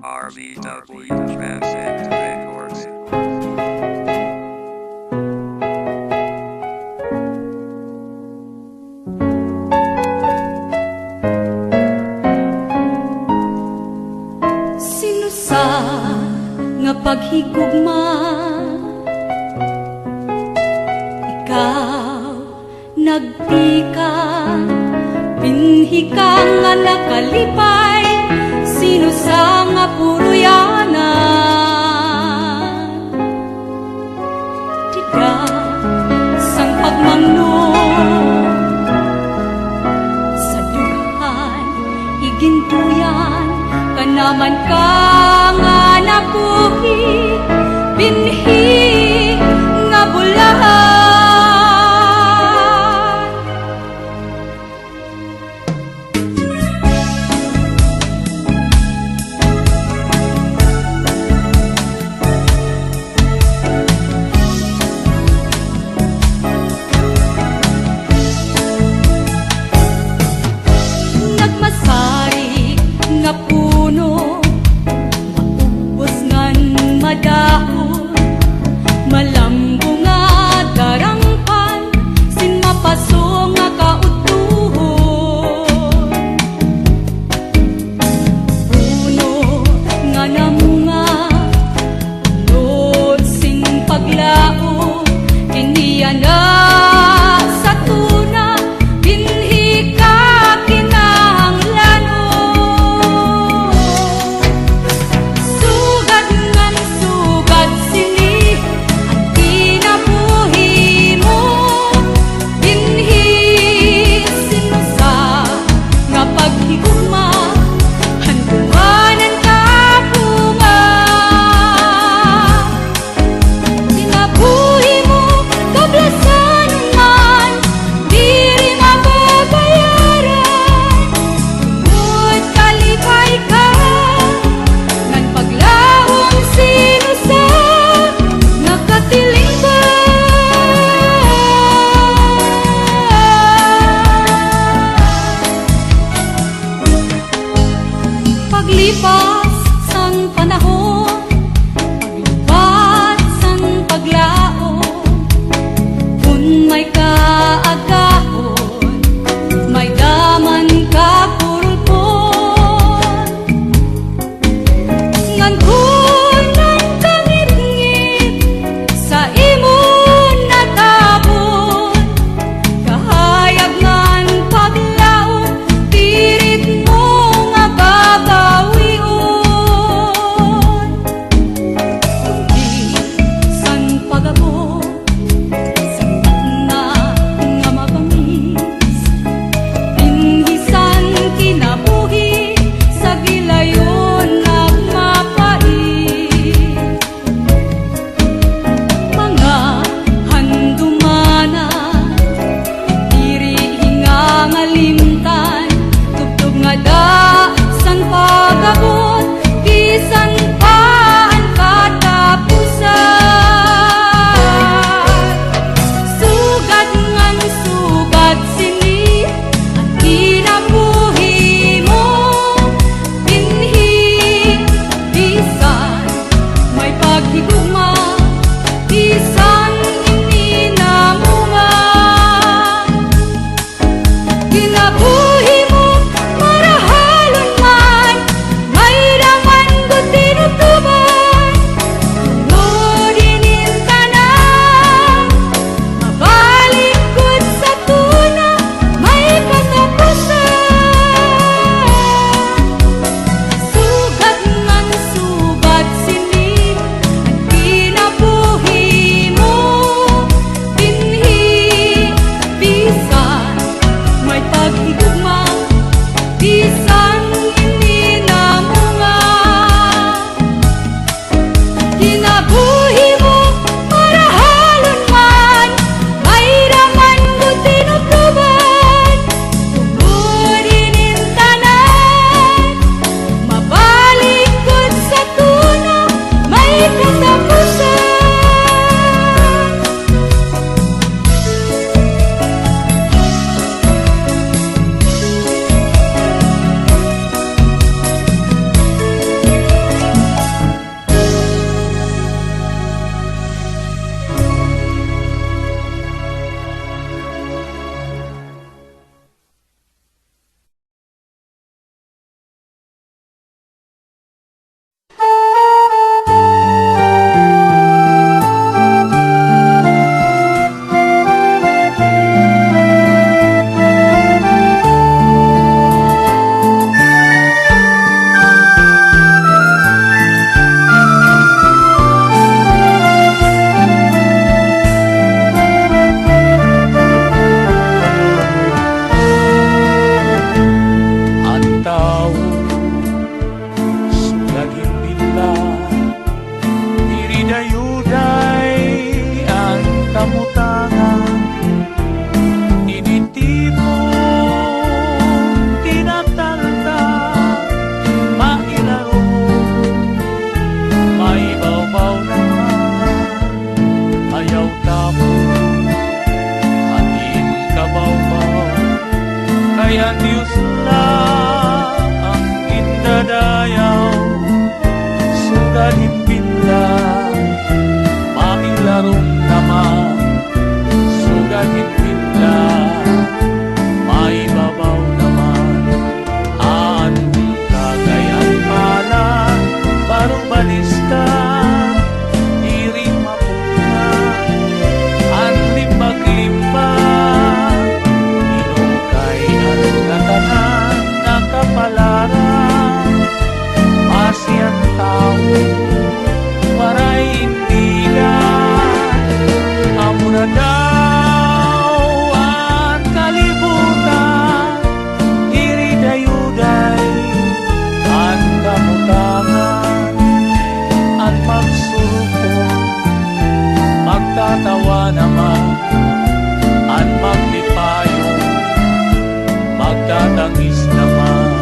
RBW Transit Records. Sino sa nga paghigugma ikaw nagpika pinhi ka nga nakalipay sino sa nga puruyanan tiga sang pagmangno sa dughan igintuyan kanaman ka nga napuhi binhi nga bulahan nagmasari nga puno maubos ngan madahon malambo nga darangpan sin mapaso nga kautuhon puno nga namunga unod sing paglao kiniya na sa tuna binhi ka sugad ngan sugad sini ang kinabuhi mo binhi sino sa nga paghigugma handumanan ka bunga kinabuhi mo kablasan man diri mababayaran tungod kalipay ka ngan paglahom sino sa nakatiling ka paglipas sang panahon paglipas sang paglaon kung may kaagahon may daman ka purulpon ngan kunang kangit-ngit sa imong natabon kahayag ngan paglaon tirit mo nga babawion di san pagabot sa tagna nga mabangis pinhisan kinabuhi sa gilayon nagmapait sugat himpinla, mailarong naman, sugat himpinla, maibabaw naman, aanong kagayan pala, barong balis ka, diri mapunga, anlim maglimba, inukay at katanan, nakapalara, Asiyang tao, waray indigan, amo na daw ang kalibutan, iridayuday, ang kamutangan, at magsurupon, magtatawa naman, at magtipayo, magtatangis naman.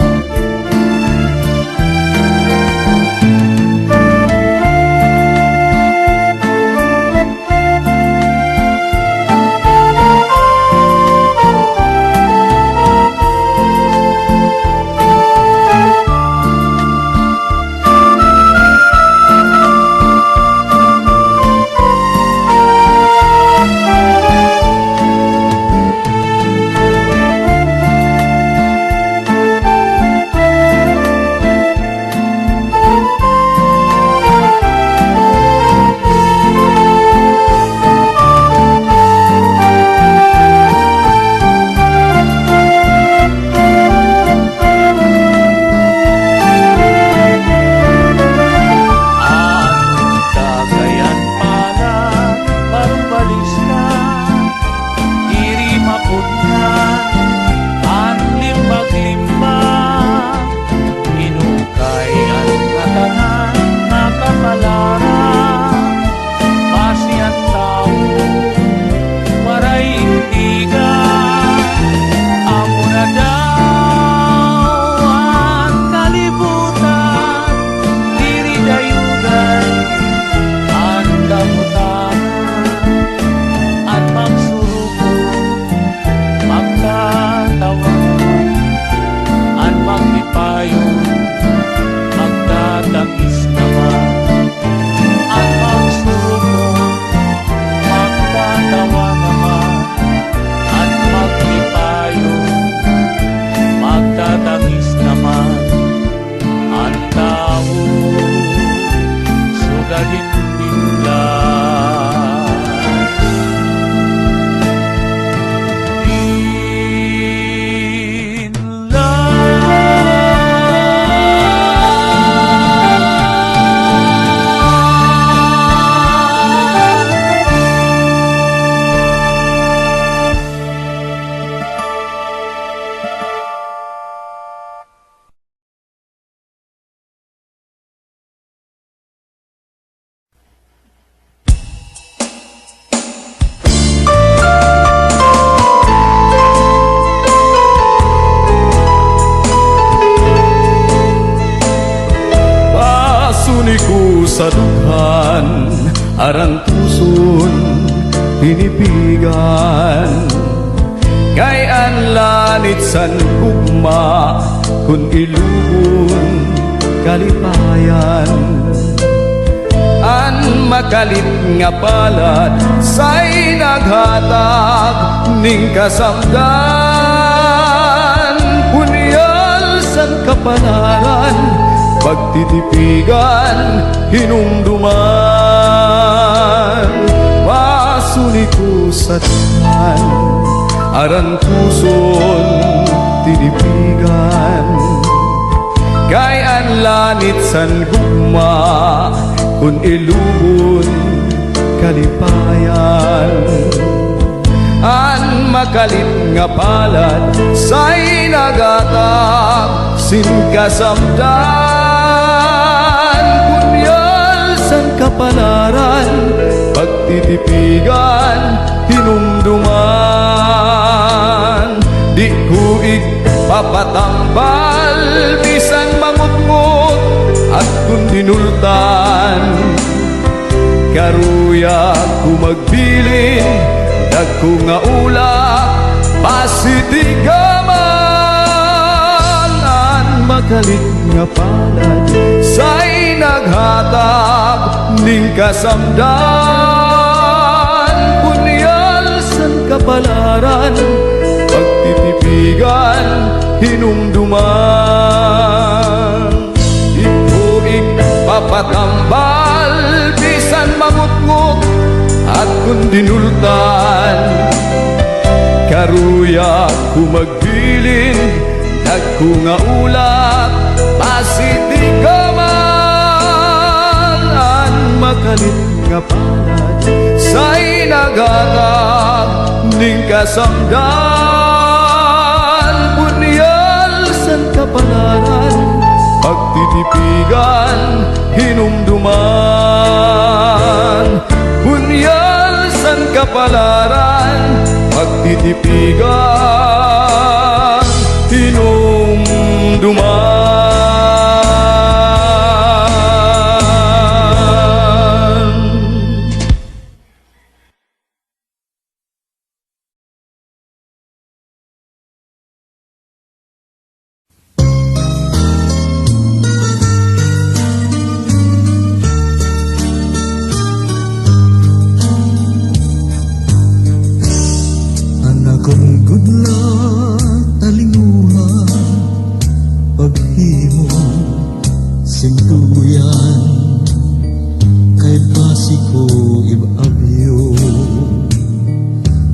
Sa dughan, aran puson, pinipigan. Kay ang lanit san gugma, kun iluhon, kalipayan. An makalit nga palad, say naghatag, ning kasamdan. Punyal san kapalaran, pagtitipigan, hinumduman. Pasuni ko sa tiyan, aran puson, tinipigan. Kay ang lanit san gugma, kun iluhon, kalipayan. An makalit nga palad, say nagatag, sin kasamdan. Kapalaran, pagtitipigan, hinumduman. Di ko igpapatambal, bisan mangutngot, at kung dinultan. Karuya ko magbilin, dagko nga ulak, pasitigaman. Ang makalit nga palad, say naghata kasamdan, bunyal san kapalaran, pagtitipigan, hinumduman. Di ko ikpapatambal, bisan mamutngot at kung dinultan. Karuya ko magbilin, dagko nga ulat, pasitigaman, makalit nga palad, sa'y nagagag ning kasamdan, bunyal san kapalaran, pagtitipigan, hinumduman. Bunyal san kapalaran, pagtitipigan, hinumduman. Anak kong gudlat, talinguhan, paghimo, sintuyan, kay basi ko ibabyo,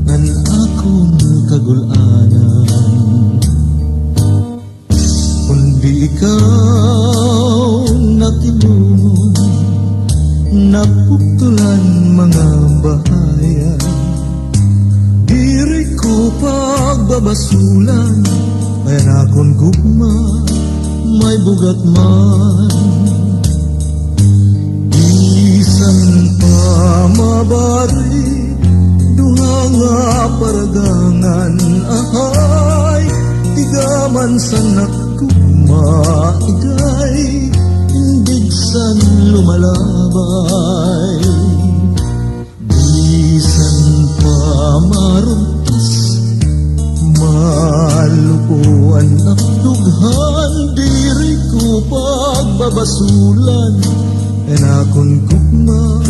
nan akong kagulanan. Kundi ikaw natilungon, napuktulan mga bahayan, diri ko pagbabasulan, may nakon gugma, may bugat man. Bisan pa mabari, duha nga paragangan, ahay, tigaman sa nakugma, igay, indig san lumalabay. Bisan pa maruntas, malupuan at dughan, diri ko pagbabasulan, en akon gugma,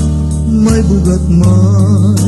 may bugat man.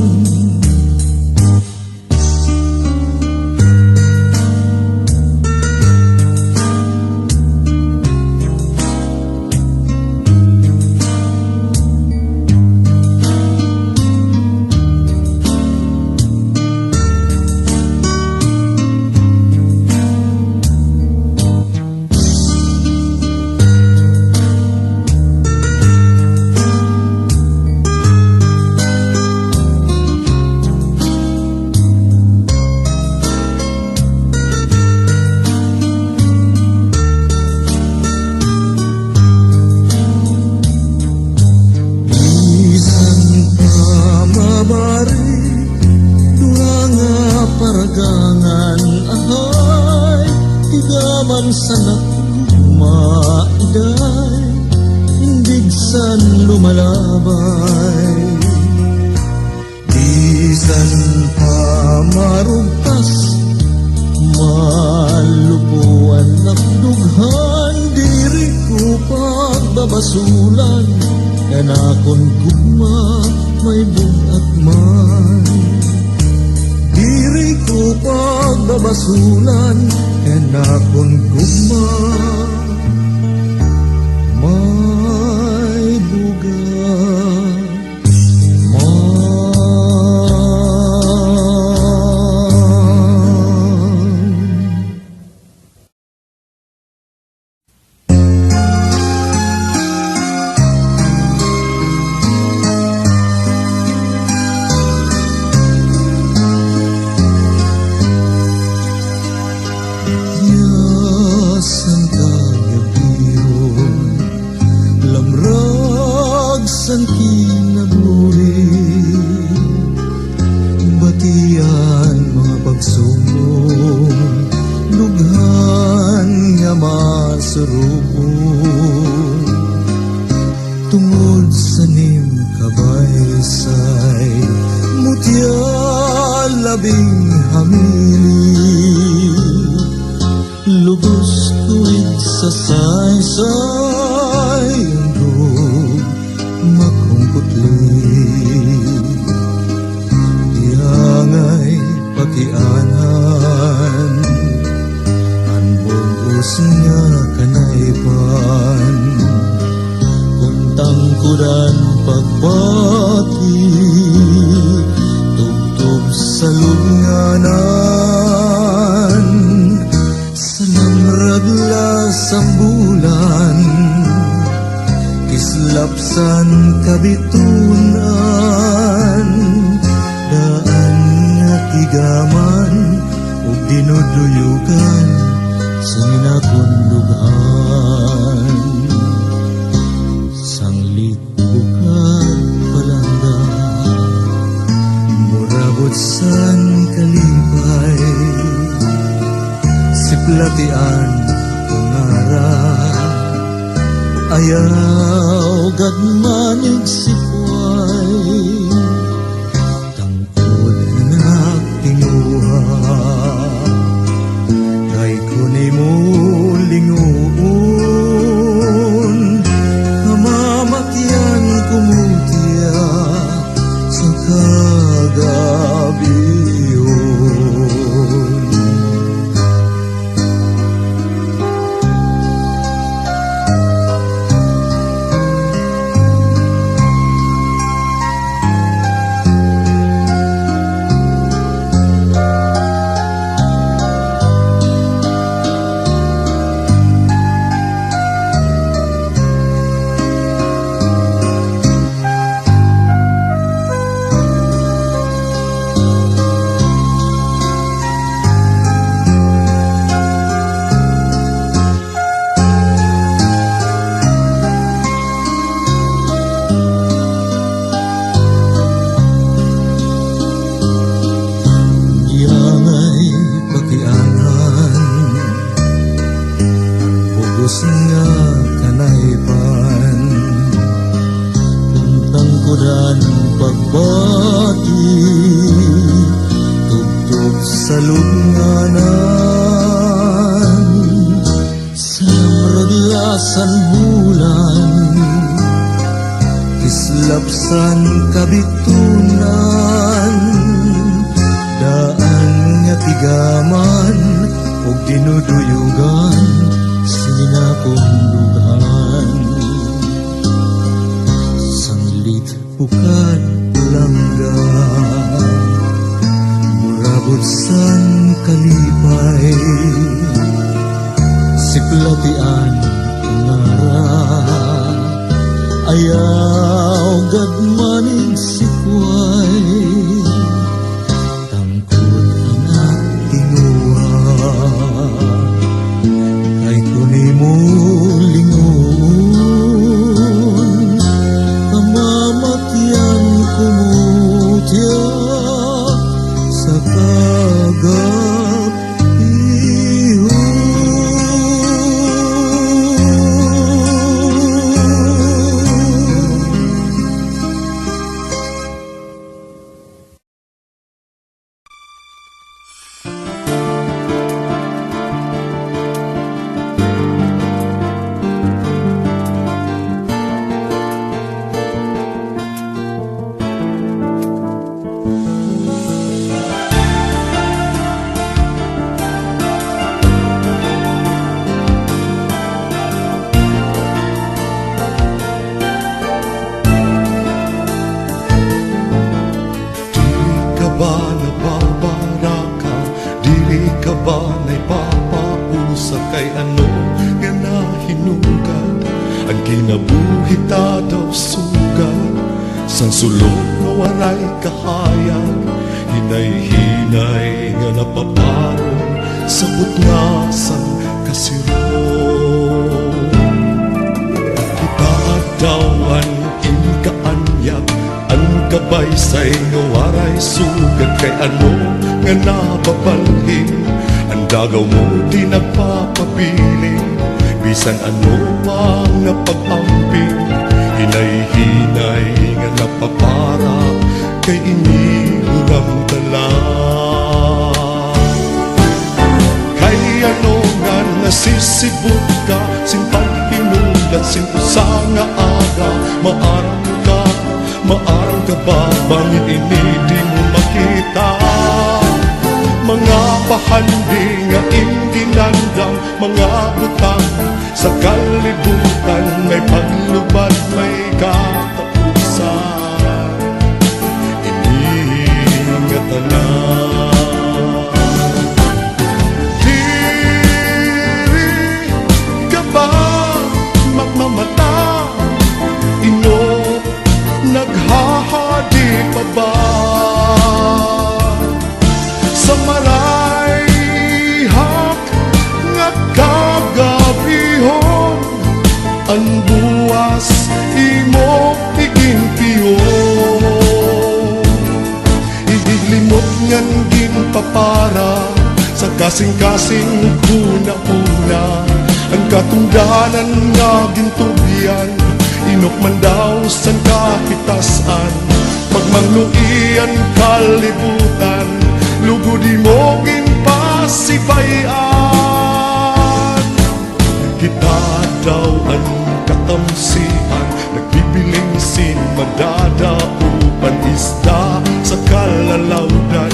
Paragangan, ahay, tigaman sa nakumaiday, indig san lumalabay. Bisan pa marugtas, malupuan at dughan, diri ko pagbabasulan, yan akon gugma, may bugat man. Diri ko pagbabasulan, yan akon gugma, may bugat man. Yasan kagabiyon, lamrag san kinaburi, batian mga pagsumong, lughan nga masurubong, tungod sa nim kabaysay, mutya labing hamili, lubos tuwid sa saysay, undog makrungkot tangkudan pagbati tugtog sa lunganan sa namraglas ang bulan kislapsan kabitunan daan nga tigaman ug dinuduyugan sa ninakundughan sanglit bukad palangga murabot san kalipay siplatian ungara ayaw gadmanig sipway tangkod na tinguha kay kunin mo linguon kamamatyan kumutya sa kagabiyon. Bugos nga kanaypan tangkudan pagbati tugtog sa lunganan sa namraglasan bulan kislapsan kabitunan daan nga tigaman ug dinuduyugan sinakundughan sanglit bukad langga murabot san kalipay siplatian ungara ayaw gadmanig sikway tangkod ang tinguha kay kunin mo lingon kamamatyan kumutya sa kagabiyon. Dili ka ba naipapausa kay ano nga nahinungkat ang kinabuhi ta daw sugat sang sulod nga walay kahayag hinay-hinay nga napaparong sa butngasan kasirong ipadawan in kaanyag ang kabaysay nga waray sugat kay ano nga nababalhin ang dagaw mo di nagpapapiling bisan ano mang napag-amping hinay-hinay nga napapara kay inihuram dala kay ano nga nasisibot ka simpang hinulat sintusa nga aga maarang ka ba bangin ini di mo makita mga pahandi nga indinandang mga butang sa kalibutan may paglubad may ka imo iginpiyo. Idiglimot ngan ginpapara sa kasing-kasing kuna-una. Ang katungdanan nga gintugyan, inok man daw sa kahitasan. Pagmangluian kalibutan, lugod mo ginpasibayan. Kita daw ang katamsian, nagbibiling sin madadaupan isda sa kalalawdan.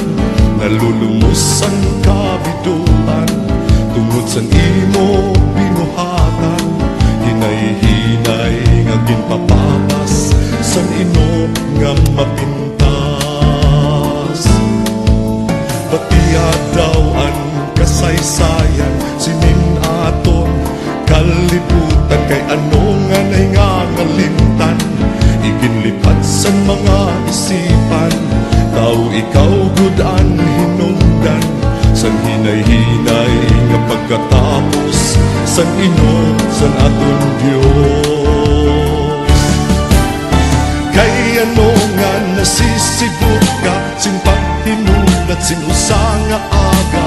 Nalulumos ang kabiduan, tungod san imo binuhatan. Hinay-hinay nga ginpapapas, san ino nga mapintas. Batia daw ang kasaysayan, sinin aton kalibutan. Kay ano nga ngalintan, iginlipat sa mga isipan. Tao ikaw gud ang hinungdan, san hinay-hinay nga pagkatapos, san ino san aton Dios. Kay ano nga nasisibot ka, sin paghinulat, sin usa nga aga.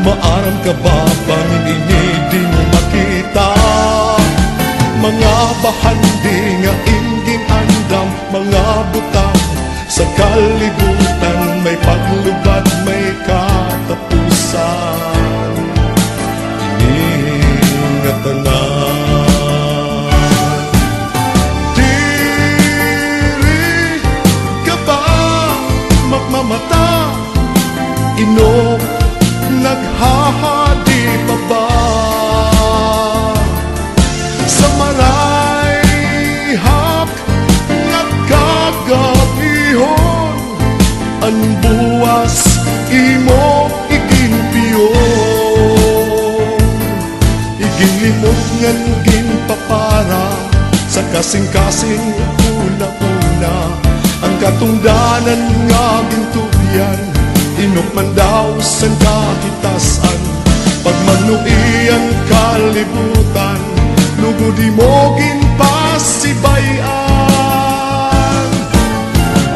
Maaram ka ba bangin ini di mo makita? Mga bahandi nga ingging andam, mga butang sa kalibutan. May paglubad, may katapusan. Ingatan na. Diri ka ba magmamata? Ino naghahadi pa ba sa marayhap nga kagabihon? Ang buwas imo iginpiyo, iginlimot ngan ginpapara sa kasing-kasing una-una. Ang katungdanan nga gintugyan, inok man daw sa kahitasan. Pagmanuian kalibutan, lugod mo ginpasibayan.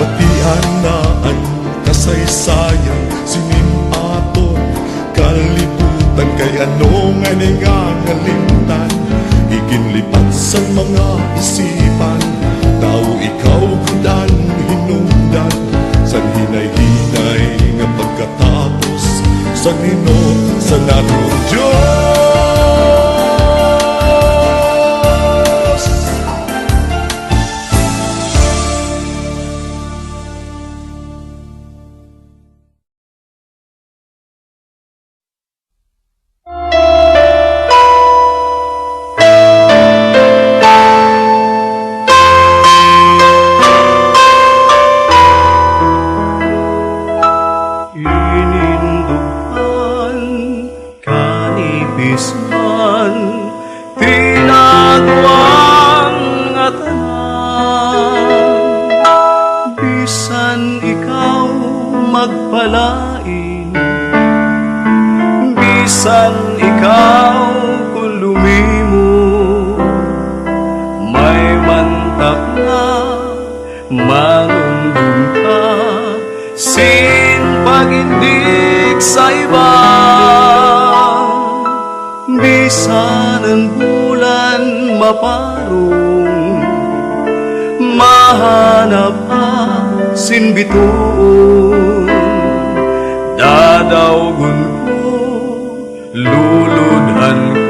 Batian na ang kasaysayan, sinin aton kalibutan. Kay ano nga ngalintan, iginlipat sa mga isipan. Tao ikaw gudan hinungdan, san hinay-hinay nga pagkatapos, san ino san aton Diyos. Ininduhan, kanipisman, tinagwang nga tanan. Bisan ikaw magpalain, bisan ikaw kung lumimo, may mantak na manundun ka, sin pagindig sa iba. Bisan ang bulan maparong, mahanap sin bituon. Dadawgon ko, luludhan ko,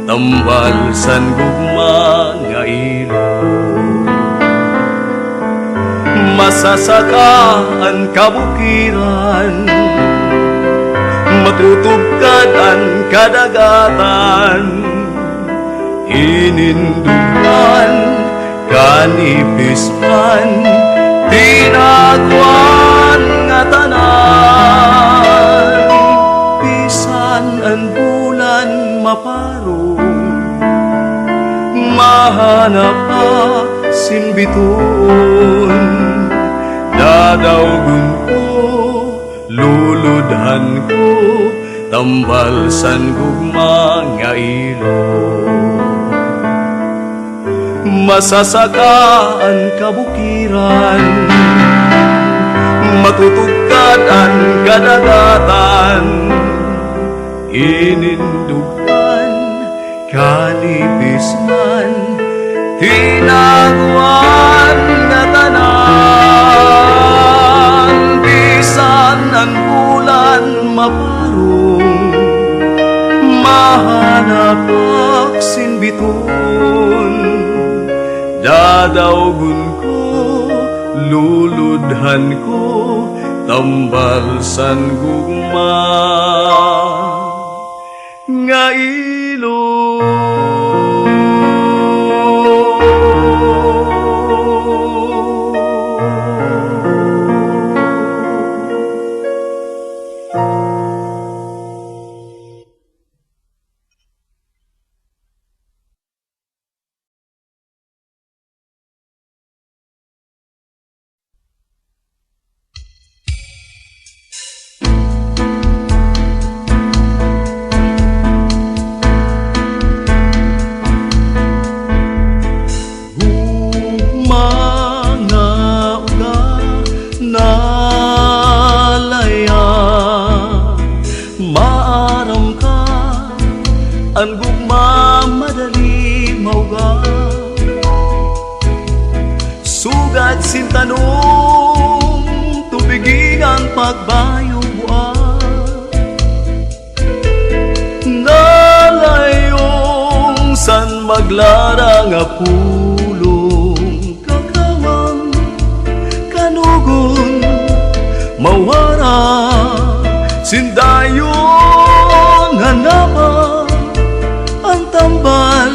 tambal san gugma nga ilog. Masasaka ang kabukiran, matutugkad ang kadagatan. Ininduhan, kanipisman, tinagwan nga tanan. Bisan ang bulan maparong, mahanap sin bituon. Dadawgon ko, luludhan ko, tambal san gugma nga ilog. masasakaan kabukiran, matutugkad ang kadagatan, inindugan, kanipis man, tinaguan nga tanan, bisan ang bulan maparong, mahanap sinbiton, dadawgon ko, luludhan ko, tambal san gugma nga ang gugma madali mauga, sugad sin tanong, tubigin ang pagbayong buwan, nalayong san maglara nga pulong, kakawang kanugon, mawara sindayon hanapa ang tambal,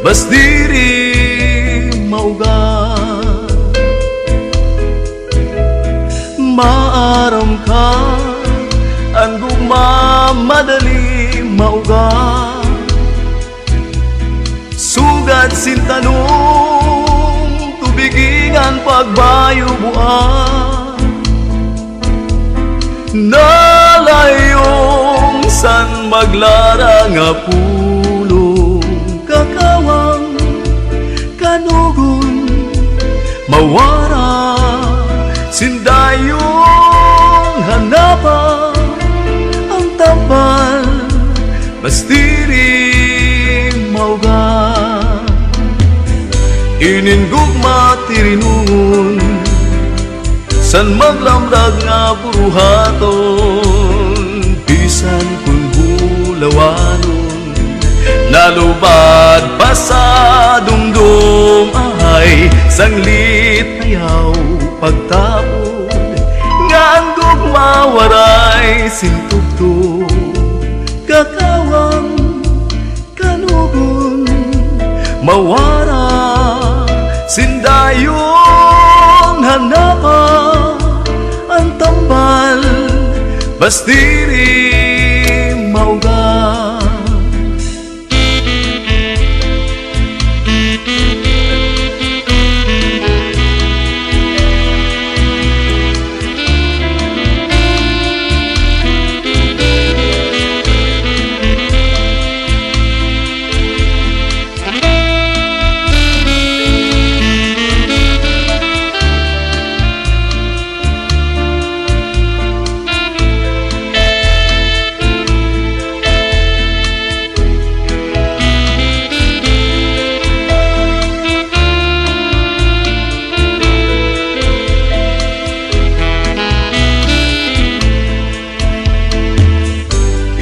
bas diri mauga, maaram ka ang gugma madali mauga, sugad sin tanong, tubigingan pagbayo buwan, nalayong san maglara nga pulong, kakawang kanugon, mawara sindayong hanapa ang tambal, bastiri mauga, iningugma tirinungon, san maglamdag nga buruhaton, bisan kun bulawanon, nalubad pa sa dumdum ay sanglit ayaw pagtapon, nga ang gugma waray sintugtog, kakawang kanugon, mawara sindayon hanapa ang tambal, bastiri mauga.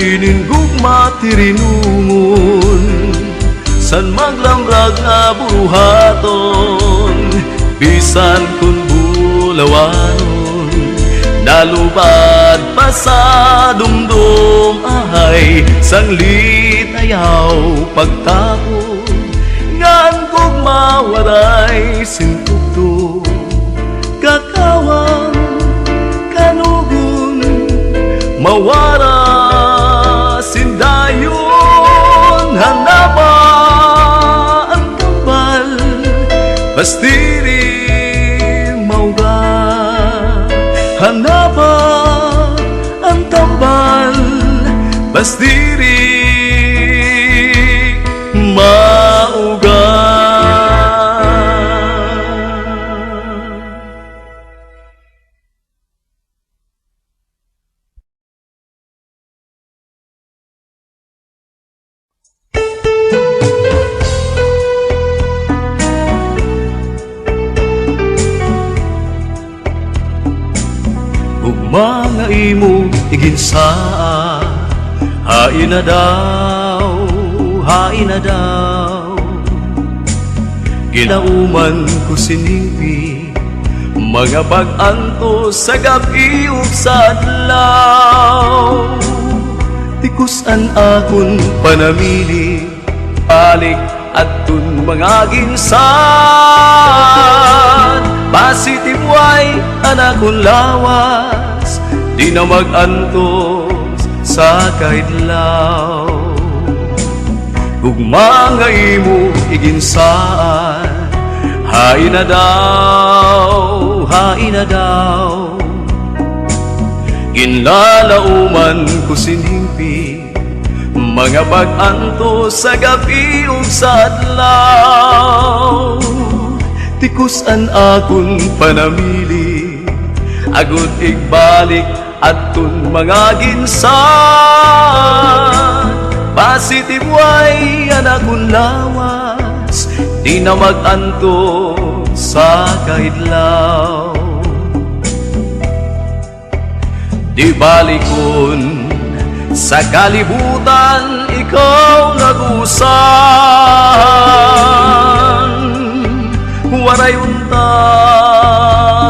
Iningugma tirinungon, san maglamrag nga buruhaton, bisan kun bulawanon, nalubad pa sa dumdum ay sanglit ayaw pagtapon, ngan gugma waray sintugtog, kakawang kanugon, mawara sindayon hanapa ang tambal, bastiri mauga, hanapa ang tambal, bastiri mauga. Mga imo iginsa, hain na daw, hain na daw. Ginauman ko siningpi, mga pag-anto sa gabi ug sa adlaw. Tikusan akon panamili, balik atun mga ginsan. Positive way anak kong lawas, di na mag-antos sa kaidlaw. Kung mga imo iginsaan, hain na daw, hain na daw. Ginlalauman ko sinimpi, mga pag-antos sa gabi ug sa adlaw. Tikusan akon panamili, agud igbalik atun mga ginsan. Positive way anak kong lawas, di na mag-anto sa kaidlaw. Di balikon sa kalibutan, ikaw nag-usan. Waray unta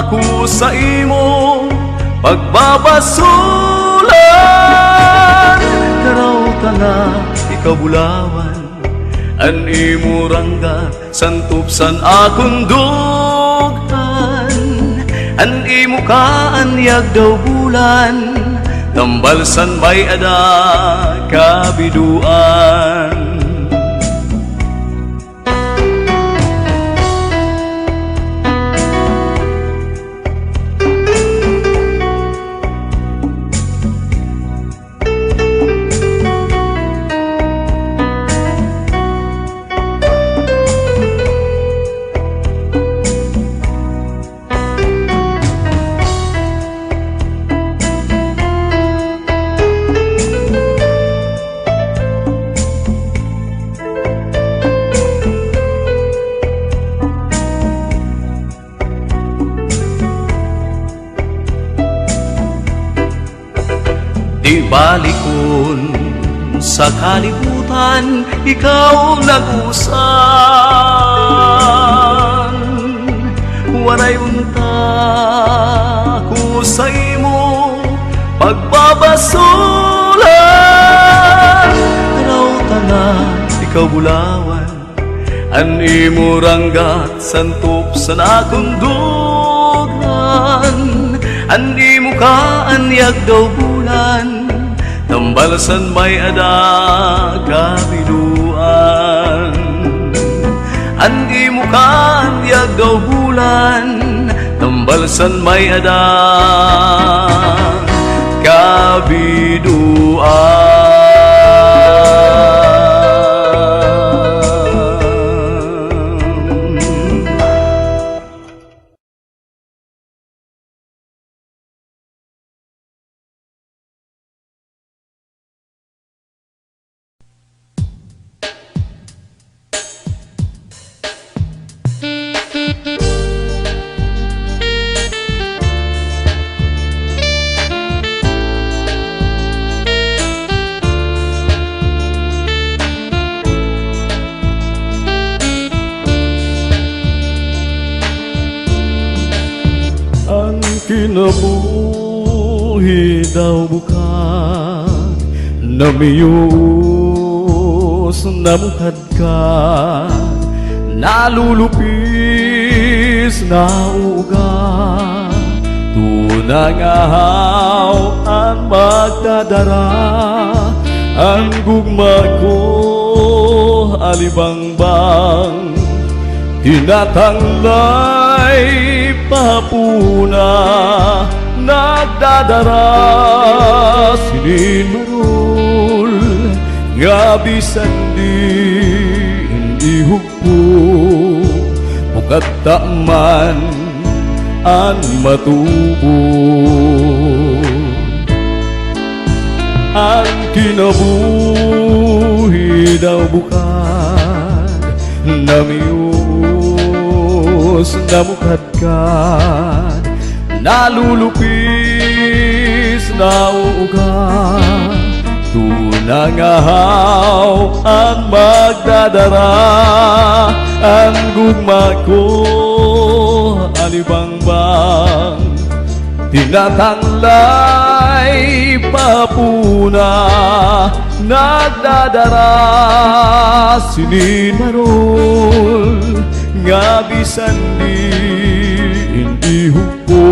ko sa imo pagbabasulan. Karaw ka na ikaw bulawan, an imo rangga santupsan akong dughan. An imo kaanyag daw bulan, tambalsan may ada kabiduan. Di balikon sa kalibutan, ikaw nag-usan. Waray unta ko sa imo pagbabasulan. Raw tanga ikaw bulawan, an imo ranggat santop sa akong dughan. An imo kaanyag daw bulan, tambalsan may ada kabiduan. An imo kaanyag daw bulan, tambalsan may ada kabiduan. Ang kinabuhi daw bukan namiyos namukad ka, nalulupis na uga. Tunang ahaw ang magdadara, ang gugma ko alibangbang. Tinatanglay papuna, nagdadara sininurul. Nga bisan di hukpo, bukat taman an matubo. Ang kinabuhi daw bukan namiyos namukad ka, nalulupis nauuga tunangahaw ang magdadara ang gugma ko alibangbang tinatanglay papuna nagdadara sinimarol nga bisan hindi hupo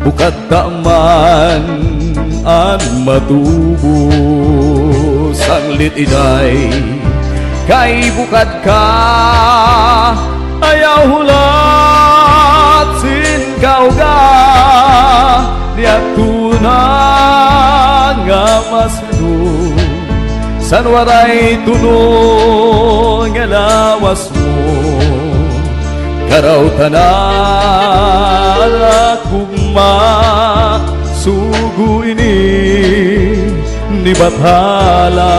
bukat man an matubo sanglit iday kay bukat ka ayaw hulat sin kauga diat tunang nga masano san waray tuno nga lawas mo karaw tanan akugma sugu ini ni bathala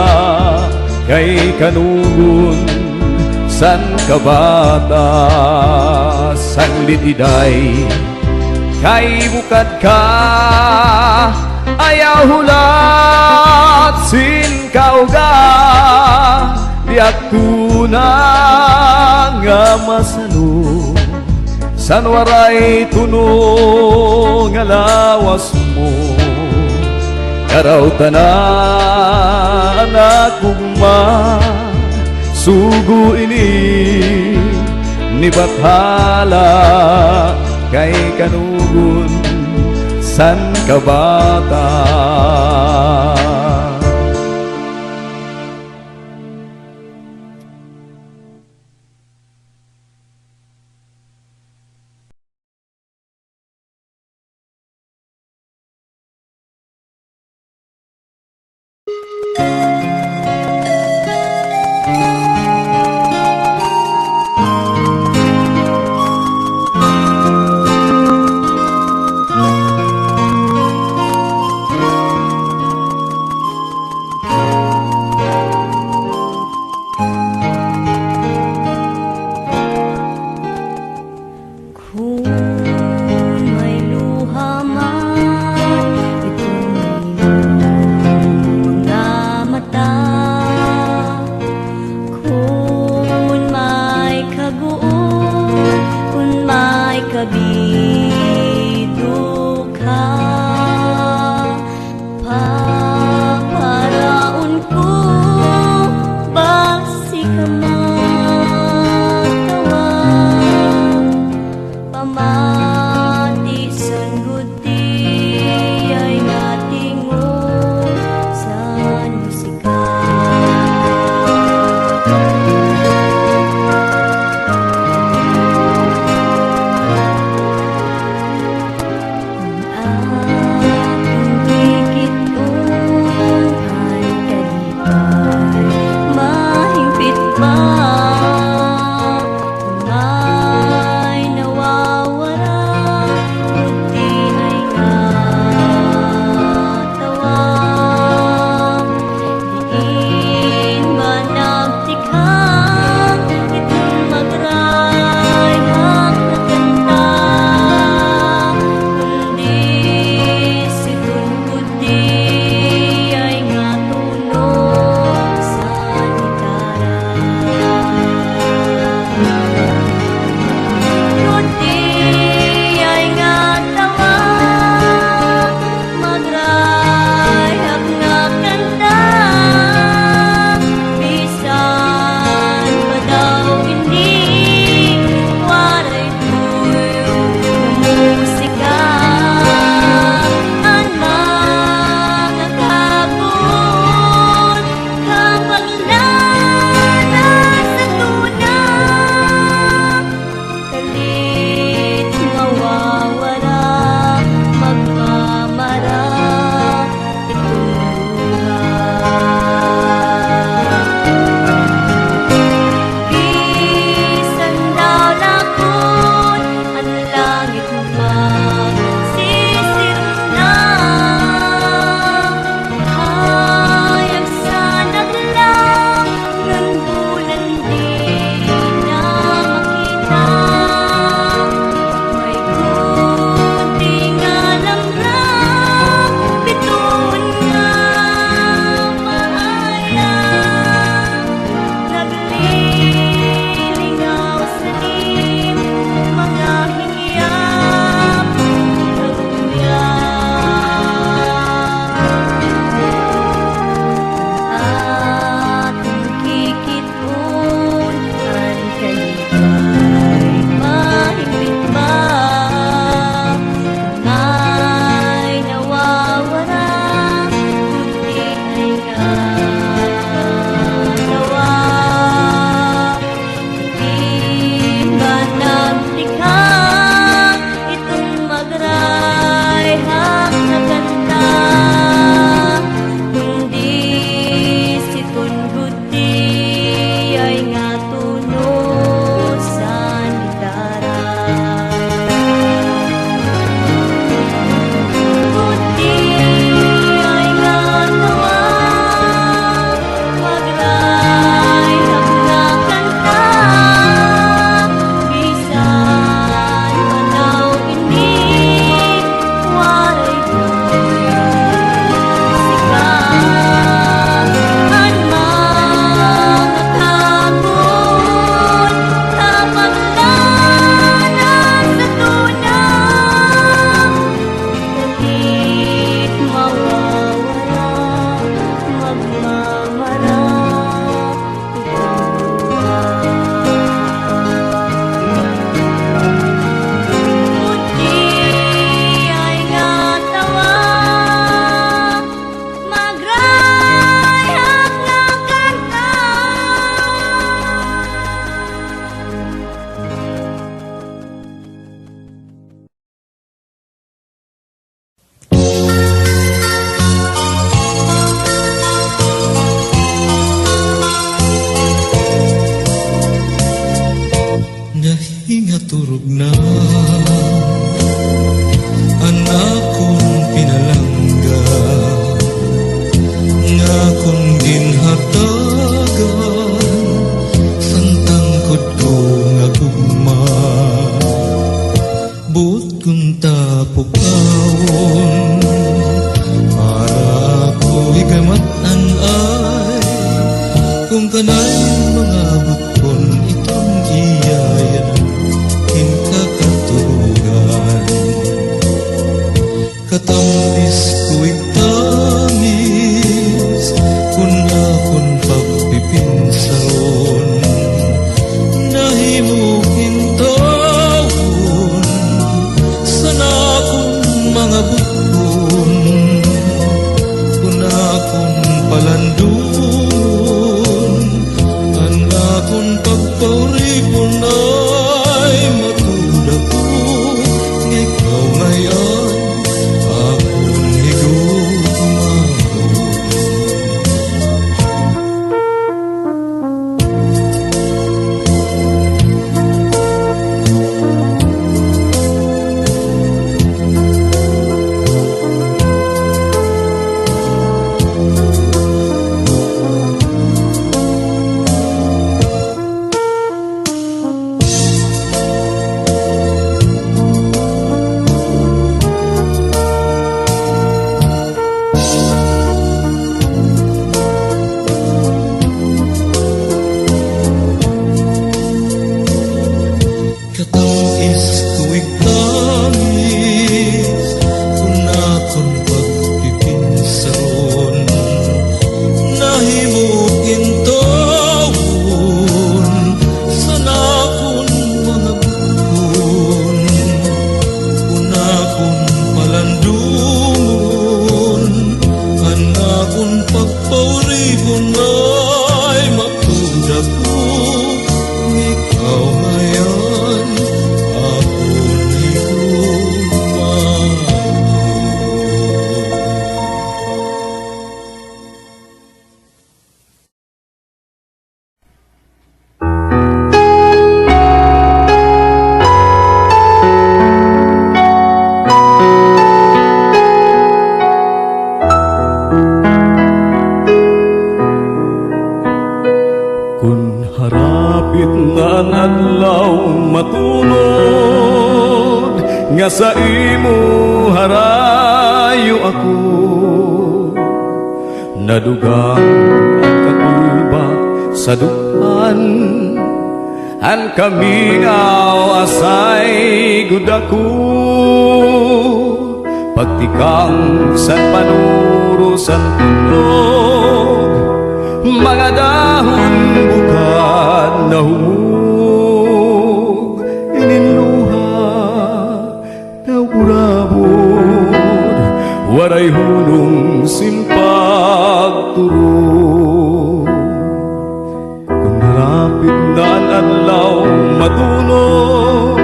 kay kanugun san kabata sanglit iday kay bukad ka ayaw hulat sin kauga diak tunang nga masano san waray tuno nga lawas mo karaw tanan akugma sugu ini ni bathala kay kanugun san kabata. hingaturog na anak kong pinalangga nga kong ginhatagan santangkod ko nga gugma buot kong tapukawon para ako'y gamatan ay kung kanay mga bukon itong iyayan hinkakatugan katamis ko'y tamis kung akong pagpipinsaon nahimong hintawon sana akong mga bukon kung akong palandun ang akong pagpauripon ay matuda ko ikaw ngayon akong higugmaon. Katamis ko'y tamis kung akong pagpipinsaon nahimong intawon sana akong mga bukon kung akong palandungon ang akong pagpauripon ay matuda ko ikaw ngayon akong higugmaon. Kung harapit na ang adlaw matunod nga sa imo harayo ako nadugang ang kakulba sa dukan ang kamingaw asay gudako pagtikang san panuro san tunog mga dahon bukad na humog ininluha daw urabod waray hulong simpag turo kung narapit na ang adlaw matunog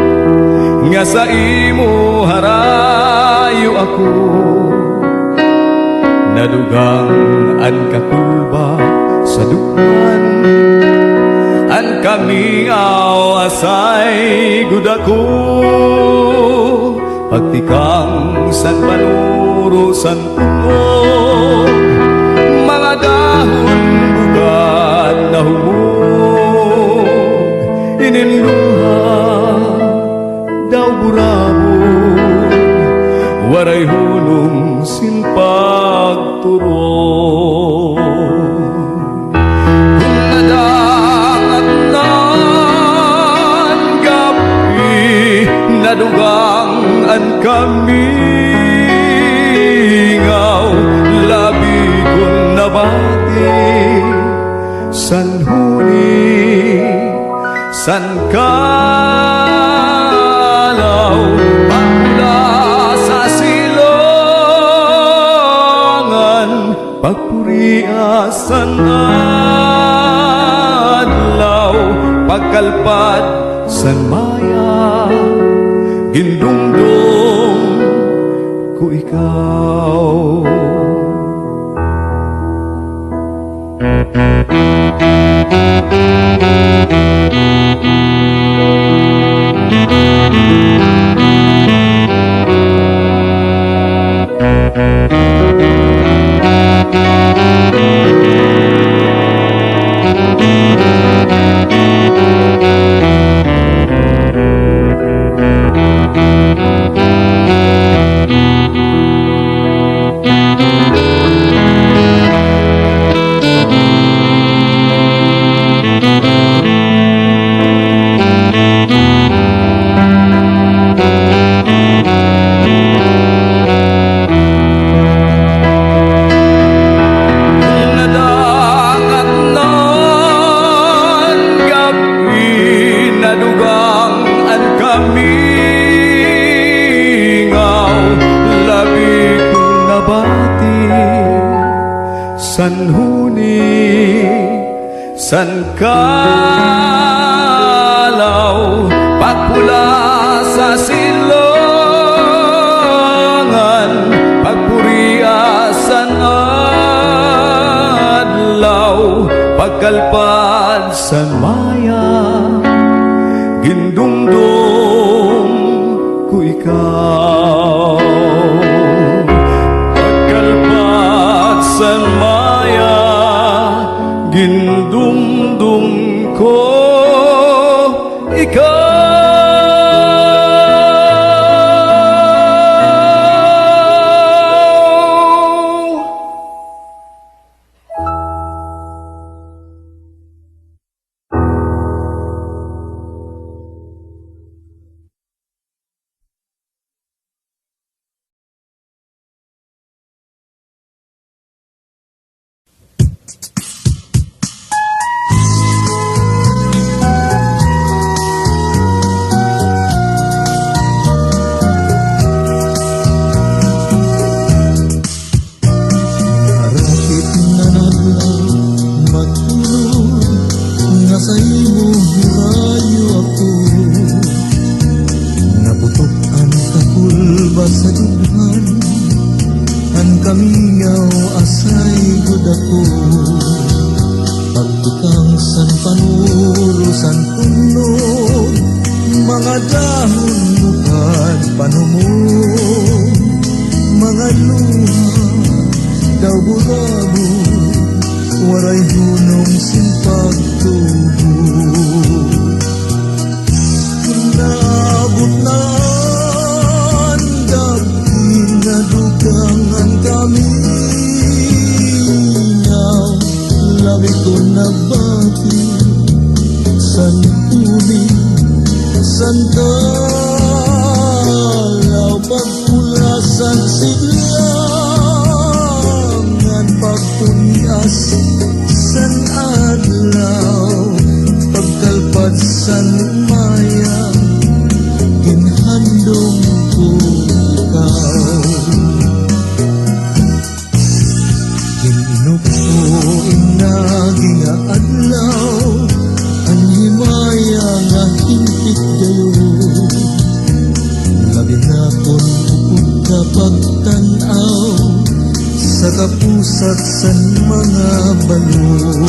nga sa imo harayo ako nadugang ang kakulba sa dukan ang kamingaw asay gudako pagtikang san panuro san tunog mga dahon bugad na humog ininluha daw burabog waray hulong sinpag turo nadugang ang kamingaw labi kong nabati san huni san kalaw pagmula sa silongan pagpuriasan adlaw pagkalpad san maya gindumdum ko ikaw san kalaw pagpula sa silangan, pagpuriasan adlaw, pagkalpad san maya, gindumdum ko ikaw. Pagkalpad san maya, gindumdum ko ikaw. Rakit na naglaw matulog, nasa imo hirayo ako. Naputok ang kakulba sa dughan, ang kamingaw asay gud ako. Pagbutang san panuro san tunog, mga dahon mukad panumog, mga luha daw burabo, waray hunong simpag tubo. Naabot na ang gabi na dugangan kami, labi ko nagbati san uli, san kalaw pagpulasan silangan, pagpunias san adlaw, pagkalpad san maya, ginhandong ko ikaw. Gininok ko inagi nga adlaw, ang himaya nga hintik dayo. Labi na kon upod ka pagtanaw, sa kapusat san mga balon.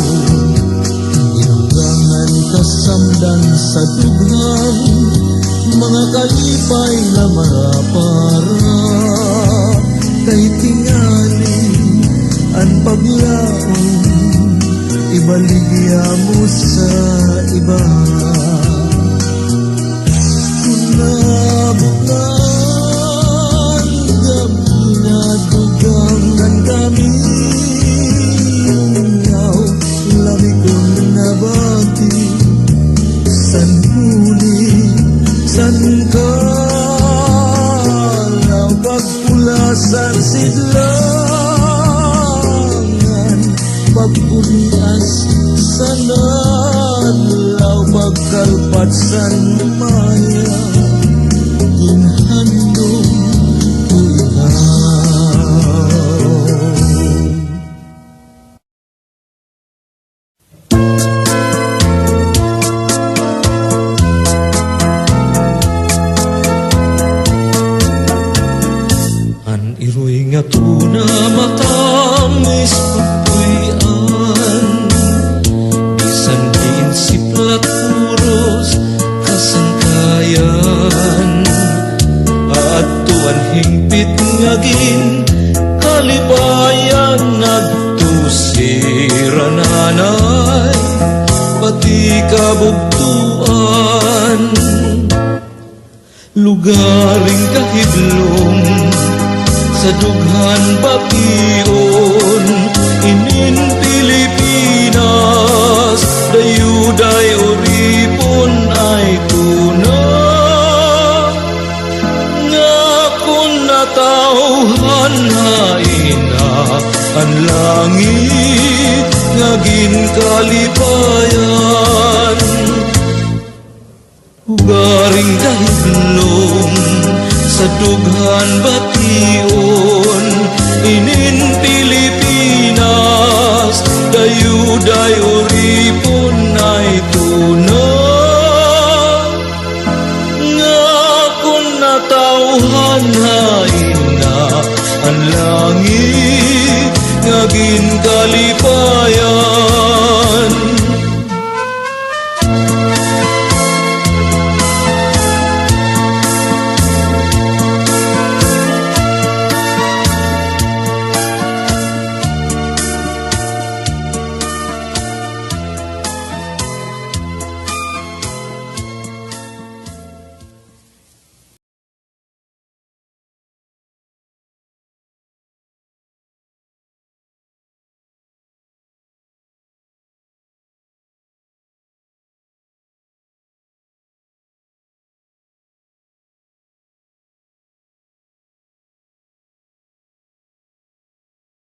Inugangan kasamdan sa dughan, mga kalipay na marapara, kay tingali ang paglaon, ibaligya mo sa iba. Kunabot na ang gabi na dugangan kami, lami kong nabati san huli, san kalaw pagpulasan sidlangan, pagpunias san adlaw, pagkalpad san maya, ginhandong ko ikaw. An iroy nga tuna matamis pagpuyan, bisan din siplat puros kasangkayan. Atuan hingpit ngagin kalibayan, nagtusirananay pati kabugtuan. Lugaring kahidlong sa dughan bation, inin Pilipinas, dayuday uripon ay tuna. Nga kung natauhan haina ang langit, ngagin kalibayan. Ugaring dahiglong sa dughan bation, inin Pilipinas, dayuday uripon